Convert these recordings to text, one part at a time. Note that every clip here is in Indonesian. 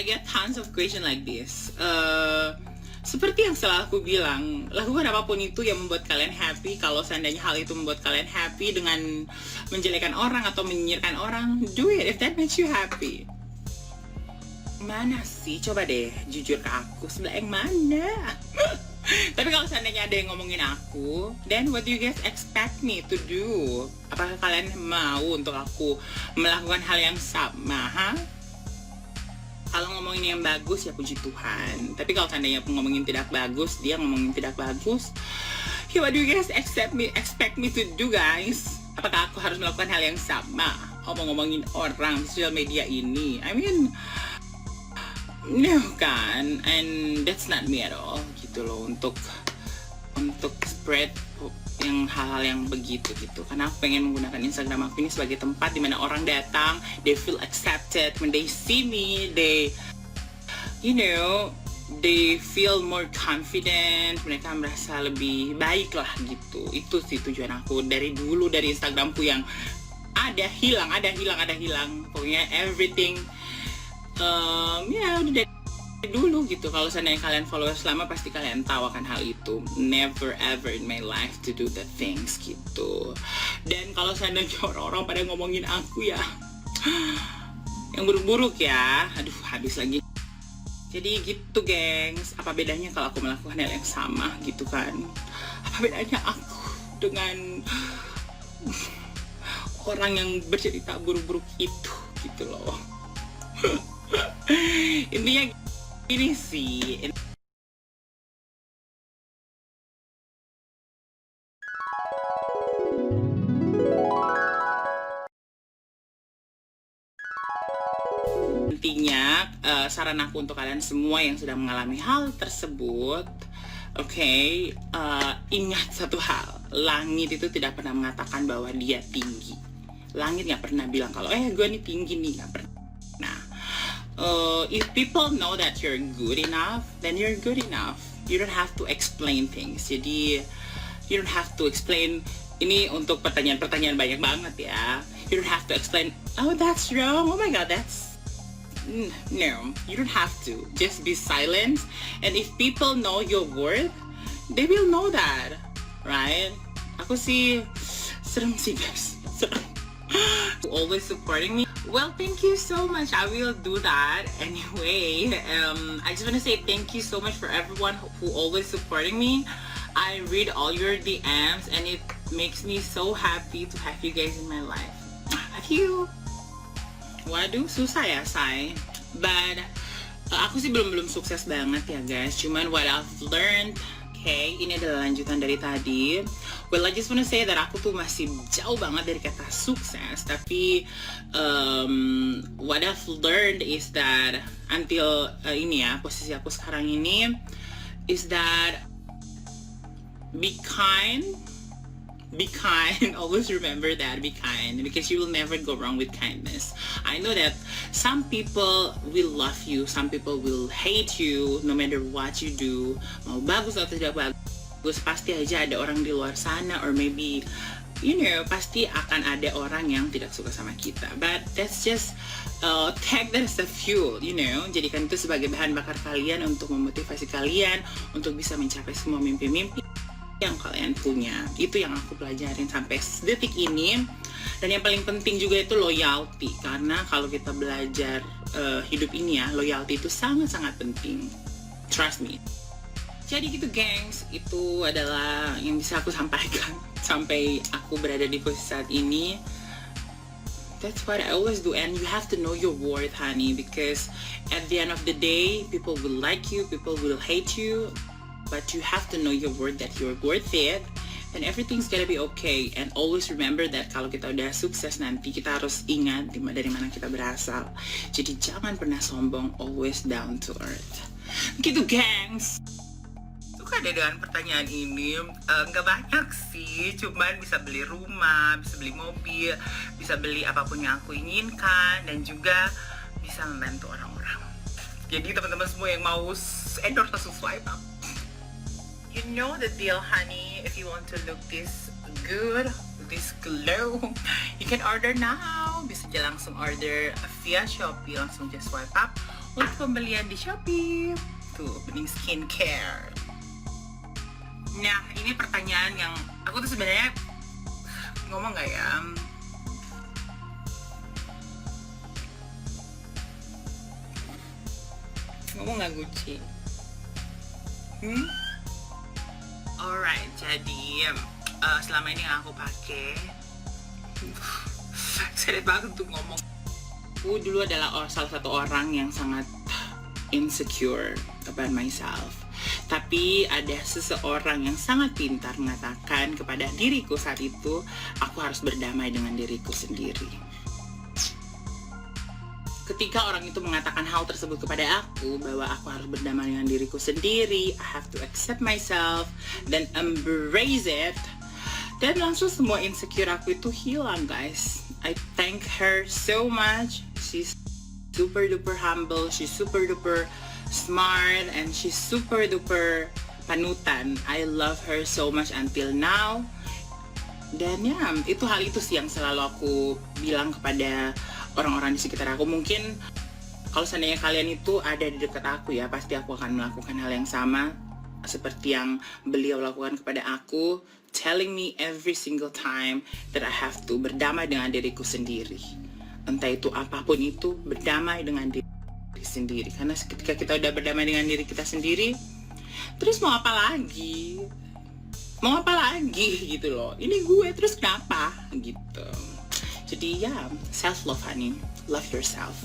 get tons of question like this. Seperti yang selalu aku bilang, lakukan apapun itu yang membuat kalian happy. Kalau seandainya hal itu membuat kalian happy dengan menjelekan orang atau menyinyirkan orang, do it if that makes you happy. Mana sih? Coba deh jujur ke aku, sebelah yang mana? Tapi kalau seandainya ada yang ngomongin aku, then what do you guys expect me to do? Apakah kalian mau untuk aku melakukan hal yang sama? Kalau ngomongin yang bagus ya puji Tuhan. Tapi kalau seandainya ngomongin tidak bagus, dia ngomongin tidak bagus, ya what do you guys expect me to do, guys? Apakah aku harus melakukan hal yang sama? Ngomongin orang di sosial media ini, I mean, no kan? And that's not me at all gitu loh, untuk spread yang hal-hal yang begitu gitu. Karena aku pengen menggunakan Instagram aku ini sebagai tempat dimana orang datang, they feel accepted when they see me, they feel more confident, mereka merasa lebih baik lah gitu. Itu sih tujuan aku dari dulu, dari Instagramku yang ada hilang. Pokoknya everything ya udah dari dulu gitu. Kalau seandainya kalian followers lama pasti kalian tahu akan hal itu. Never ever in my life to do the things gitu. Dan kalau seandainya orang-orang pada ngomongin aku ya yang buruk-buruk ya, aduh habis lagi. Jadi gitu gengs, apa bedanya kalau aku melakukan hal yang sama gitu kan? Apa bedanya aku dengan orang yang bercerita buruk-buruk itu gitu loh. Intinya ini sih. Intinya saran aku untuk kalian semua yang sedang mengalami hal tersebut, ingat satu hal, langit itu tidak pernah mengatakan bahwa dia tinggi. Langit nggak pernah bilang kalau gue nih tinggi nih, nggak pernah. If people know that you're good enough, then you're good enough. You don't have to explain things. Jadi you don't have to explain. Ini untuk pertanyaan-pertanyaan banyak banget ya. You don't have to explain. Oh, that's wrong. Oh my God, that's no. You don't have to. Just be silent. And if people know your worth, they will know that, right? Aku sih serem sih guys. Serem. Always supporting me. Well, thank you so much. I will do that anyway. I just want to say thank you so much for everyone who always supporting me. I read all your DMs and it makes me so happy to have you guys in my life. Love you. Waduh, susah ya, say. But aku sih belum sukses banget ya guys. Cuman what I've learned, ini adalah lanjutan dari tadi. Well, I just wanna say that aku tuh masih jauh banget dari kata sukses. Tapi what I've learned is that until ini ya, posisi aku sekarang ini, is that be kind. Always remember that, be kind, because you will never go wrong with kindness. I know that some people will love you, some people will hate you, no matter what you do. Mau bagus atau tidak bagus, pasti aja ada orang di luar sana, or maybe pasti akan ada orang yang tidak suka sama kita. But that's just take that as a fuel, jadikan itu sebagai bahan bakar kalian untuk memotivasi kalian untuk bisa mencapai semua mimpi-mimpi yang kalian punya. Itu yang aku pelajarin sampai detik ini. Dan yang paling penting juga itu loyalty, karena kalau kita belajar hidup ini ya, loyalty itu sangat-sangat penting, trust me. Jadi gitu gengs, itu adalah yang bisa aku sampaikan sampai aku berada di posisi saat ini. That's what I always do, and you have to know your worth, honey, because at the end of the day, people will like you, people will hate you, but you have to know your worth, that you're worth it, and everything's gonna be okay. And always remember that kalau kita udah sukses nanti, kita harus ingat dari mana kita berasal. Jadi jangan pernah sombong, always down to earth. Gitu gengs. Suka deh dengan pertanyaan ini. Nggak banyak sih, cuman bisa beli rumah, bisa beli mobil, bisa beli apapun yang aku inginkan, dan juga bisa membantu orang-orang. Jadi teman-teman semua yang mau endorse langsung swipe up. You know the deal, honey. If you want to look this good, this glow, you can order now. Bisa aja langsung order via Shopee, langsung just swipe up. untuk pembelian di Shopee. Tuh, Bening Skincare. Nah, ini pertanyaan yang aku tuh sebenarnya ngomong nggak ya? Ngomong nggak Gucci? Alright, jadi selama ini yang aku pakai, saya banget untuk ngomong. Aku dulu adalah salah satu orang yang sangat insecure about myself. Tapi ada seseorang yang sangat pintar mengatakan kepada diriku saat itu, aku harus berdamai dengan diriku sendiri. Ketika orang itu mengatakan hal tersebut kepada aku, bahwa aku harus berdamai dengan diriku sendiri, I have to accept myself, dan embrace it, dan langsung semua insecure aku itu hilang, guys. I thank her so much. She's super duper humble, she's super duper smart, and she's super duper panutan. I love her so much until now. Dan ya, hal itu sih yang selalu aku bilang kepada orang-orang di sekitar aku. Mungkin kalau seandainya kalian itu ada di dekat aku ya, pasti aku akan melakukan hal yang sama seperti yang beliau lakukan kepada aku, telling me every single time that I have to berdamai dengan diriku sendiri. Entah itu apapun itu, berdamai dengan diri sendiri. Karena ketika kita udah berdamai dengan diri kita sendiri, terus mau apa lagi? Mau apa lagi gitu loh. Ini gue, terus kenapa? Gitu. Jadi ya, self love honey, love yourself.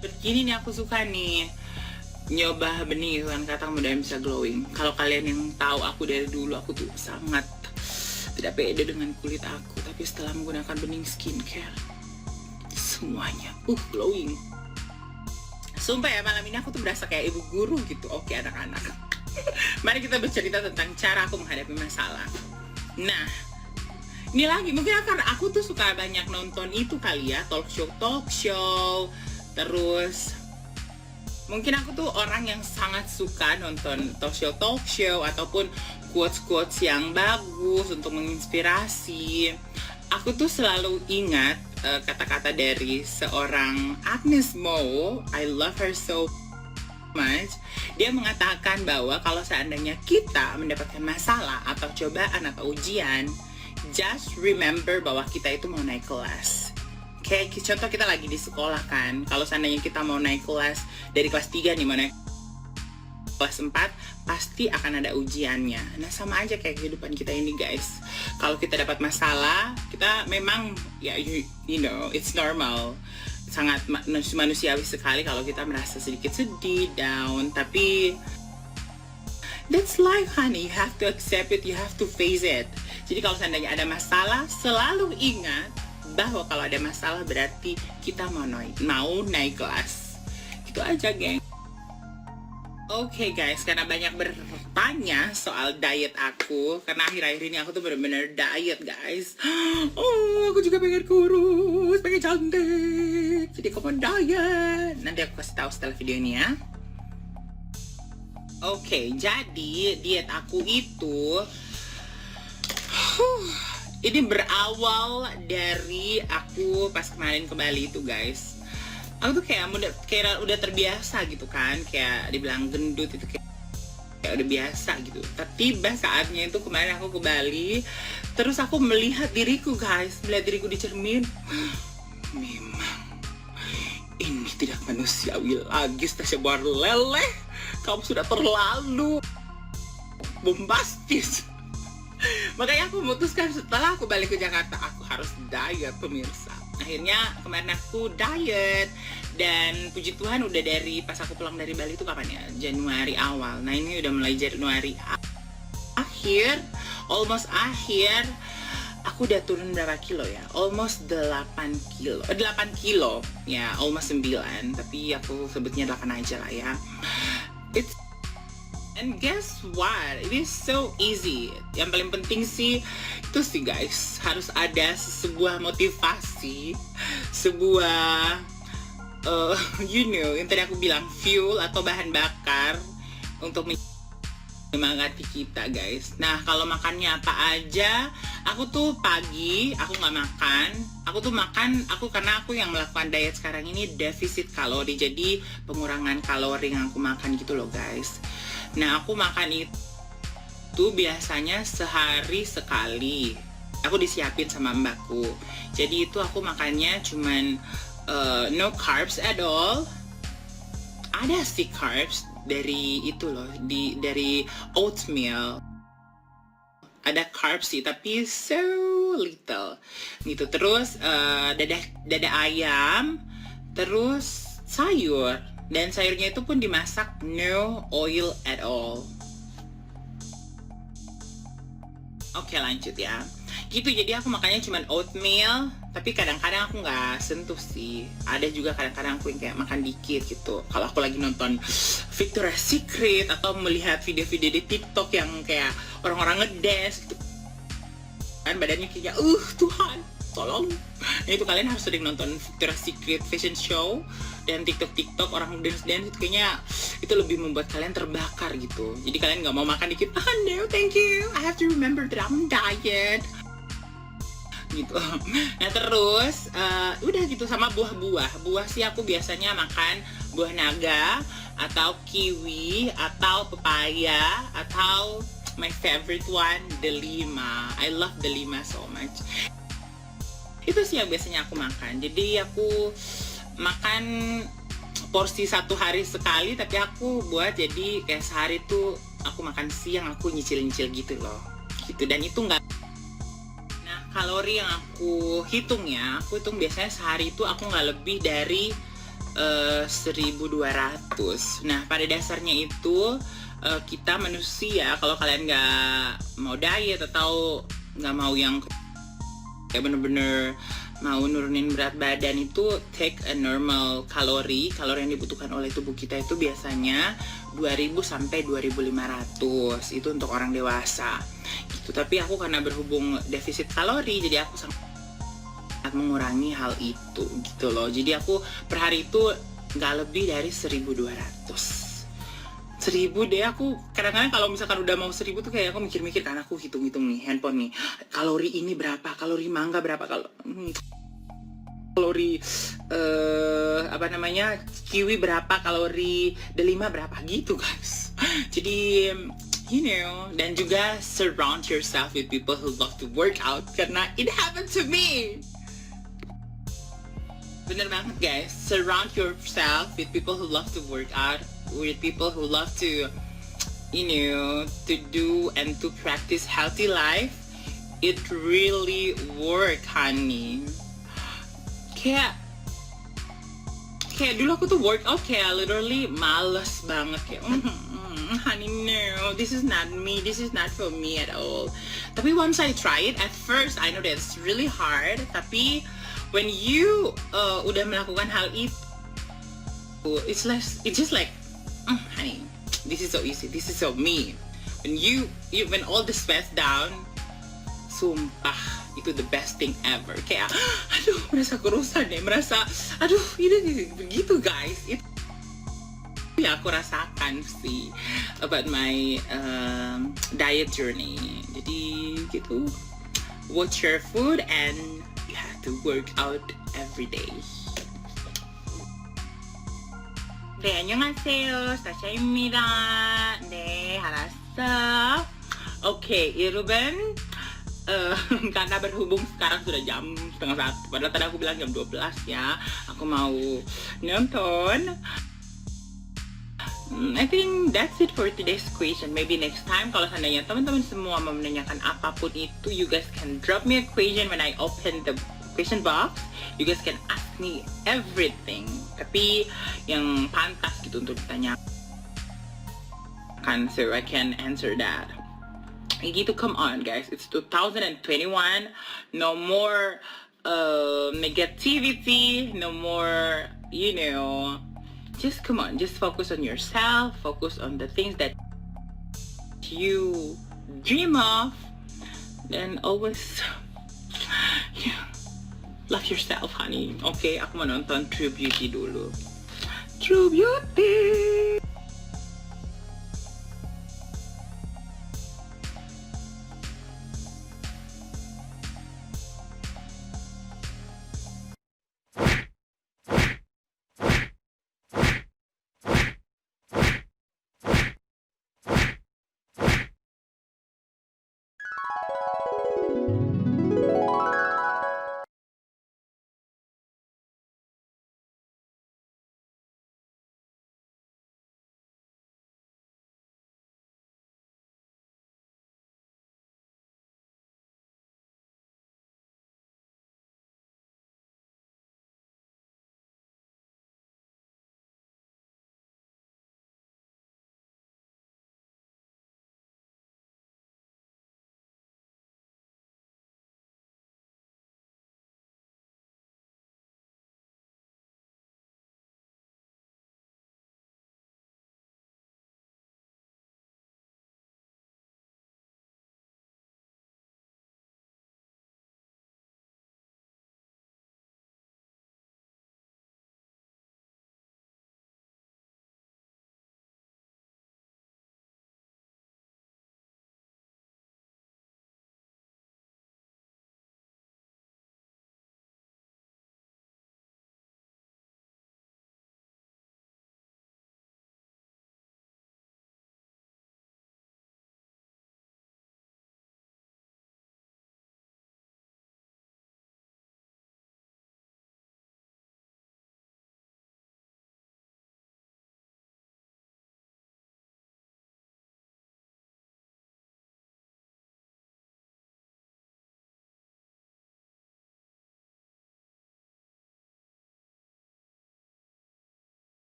Begini nih aku suka nih nyoba bening gitu kan, kata mudah bisa glowing. Kalau kalian yang tahu aku dari dulu, aku tuh sangat tidak pede dengan kulit aku. Tapi setelah menggunakan bening skincare, semuanya glowing. Sumpah ya, malam ini aku tuh berasa kayak ibu guru gitu. Oke anak-anak, mari kita bercerita tentang cara aku menghadapi masalah. Nah, ini lagi, mungkin karena aku tuh suka banyak nonton itu kali ya, talk show, terus mungkin aku tuh orang yang sangat suka nonton talk show ataupun quotes yang bagus untuk menginspirasi. Aku tuh selalu ingat kata-kata dari seorang Agnes Mo, I love her so much. Dia mengatakan bahwa kalau seandainya kita mendapatkan masalah atau cobaan atau ujian, just remember bahwa kita itu mau naik kelas. Kayak contoh kita lagi di sekolah kan, kalau seandainya kita mau naik kelas dari kelas 3 nih, mau naik kelas 4, pasti akan ada ujiannya. Nah sama aja kayak kehidupan kita ini guys. Kalau kita dapat masalah, kita memang ya you know, it's normal. Sangat manusiawi sekali kalau kita merasa sedikit sedih, down, tapi that's life honey, you have to accept it, you have to face it. Jadi kalau seandainya ada masalah, selalu ingat bahwa kalau ada masalah berarti kita mau naik kelas. Gitu aja geng. Oke guys, karena banyak bertanya soal diet aku, karena akhir-akhir ini aku tuh bener-bener diet guys. Oh, aku juga pengen kurus, pengen cantik. Jadi aku mau diet. Nanti aku kasih tahu setelah video ini ya. Oke, jadi diet aku itu ini berawal dari aku pas kemarin ke Bali itu guys. Aku tuh kayak udah terbiasa gitu kan, kayak dibilang gendut itu kayak udah biasa gitu. Tiba saatnya itu kemarin aku ke Bali, terus aku melihat diriku guys, melihat diriku di cermin. Memang ini tidak manusiawi lagi, Stasia Barlele. Kamu sudah terlalu bombastis. Makanya aku memutuskan setelah aku balik ke Jakarta, aku harus diet pemirsa. Akhirnya kemarin aku diet, dan puji Tuhan udah dari pas aku pulang dari Bali itu kapan ya? Januari awal. Nah ini udah mulai Januari akhir, almost akhir. Aku udah turun berapa kilo ya? Almost 8 kilo. 8 kilo. Ya, almost 9. Tapi aku sebutnya 8 aja lah ya. And guess what? It is so easy. Yang paling penting sih itu sih guys, harus ada sebuah motivasi, sebuah you know, yang tadi aku bilang fuel atau bahan bakar untuk Menyemangati kita guys. Nah kalau makannya apa aja, aku tuh pagi aku nggak makan. Aku karena aku yang melakukan diet sekarang ini defisit kalori, jadi pengurangan kalori yang aku makan gitu loh guys. Nah aku makan itu biasanya sehari sekali. Aku disiapin sama mbakku. Jadi itu aku makannya cuman no carbs at all. Ada sih carbs dari itu loh, dari oatmeal. Ada carbs sih, tapi so little gitu. Terus dada ayam, terus sayur, dan sayurnya itu pun dimasak no oil at all. Oke lanjut ya. Gitu, jadi aku makannya cuman oatmeal, tapi kadang-kadang aku nggak sentuh sih. Ada juga kadang-kadang aku yang kayak makan dikit gitu. Kalau aku lagi nonton Victoria's Secret atau melihat video-video di TikTok yang kayak orang-orang ngedance gitu, kan badannya kayak Tuhan tolong. Nah itu kalian harus sering nonton Victoria's Secret fashion show dan TikTok orang dance itu, kayaknya itu lebih membuat kalian terbakar gitu. Jadi kalian nggak mau makan dikit, no thank you, I have to remember that I'm diet gitu. Nah terus udah gitu, sama buah sih aku biasanya makan buah naga atau kiwi atau pepaya atau my favorite one delima. I love delima so much. Itu sih yang biasanya aku makan. Jadi aku makan porsi satu hari sekali, tapi aku buat jadi kayak sehari tuh aku makan siang, aku nyicil-nyicil gitu loh gitu. Dan itu nggak, kalori yang aku hitung ya, aku hitung biasanya sehari itu aku nggak lebih dari 1200. Nah pada dasarnya itu kita manusia, kalau kalian nggak mau diet atau nggak mau yang kayak bener-bener mau nurunin berat badan, itu take a normal kalori yang dibutuhkan oleh tubuh kita itu biasanya 2000 sampai 2500 itu untuk orang dewasa gitu. Tapi aku karena berhubung defisit kalori, jadi aku sangat mengurangi hal itu gitu loh. Jadi aku per hari itu nggak lebih dari 1200. 1000 deh. Aku kadang-kadang kalau misalkan udah mau 1000 tuh kayak aku mikir-mikir, karena aku hitung-hitung nih handphone nih, kalori ini berapa, kalori mangga berapa, kalori kiwi berapa, kalori delima berapa gitu guys. Jadi you know, dan juga surround yourself with people who love to work out, karena it happened to me. Bener banget guys, surround yourself with people who love to work out, with people who love to, you know, to do and to practice healthy life. It really work, honey. Kayak dulu aku tuh workout kayak literally males banget, kayak honey no, this is not me, this is not for me at all. Tapi once I try it, at first I know that it's really hard, tapi when you udah melakukan hal itu, it's just like honey, this is so easy, this is so me. When all the sweat down, sumpah itu the best thing ever. Kayak merasa kurusan deh, ini begitu guys. Itu ya aku rasakan sih about my diet journey. Jadi gitu, watch your food and you have to work out every day. 네, 안녕하세요. 사샤입니다. 네, 알았어. Oke, 여러분. Karena berhubung sekarang sudah jam 12:30, padahal tadi aku bilang jam 12 ya, aku mau nonton. I think that's it for today's question. Maybe next time kalau seandainya teman-teman semua mau menanyakan apapun itu, you guys can drop me a question when I open the question box. You guys can ask me everything, tapi yang pantas gitu untuk ditanyakan, so I can answer that. Gitu, come on guys, it's 2021, no more negativity, no more, you know, just come on, just focus on yourself, focus on the things that you dream of, then always love yourself, honey. Okay, aku mau nonton True Beauty dulu. True Beauty!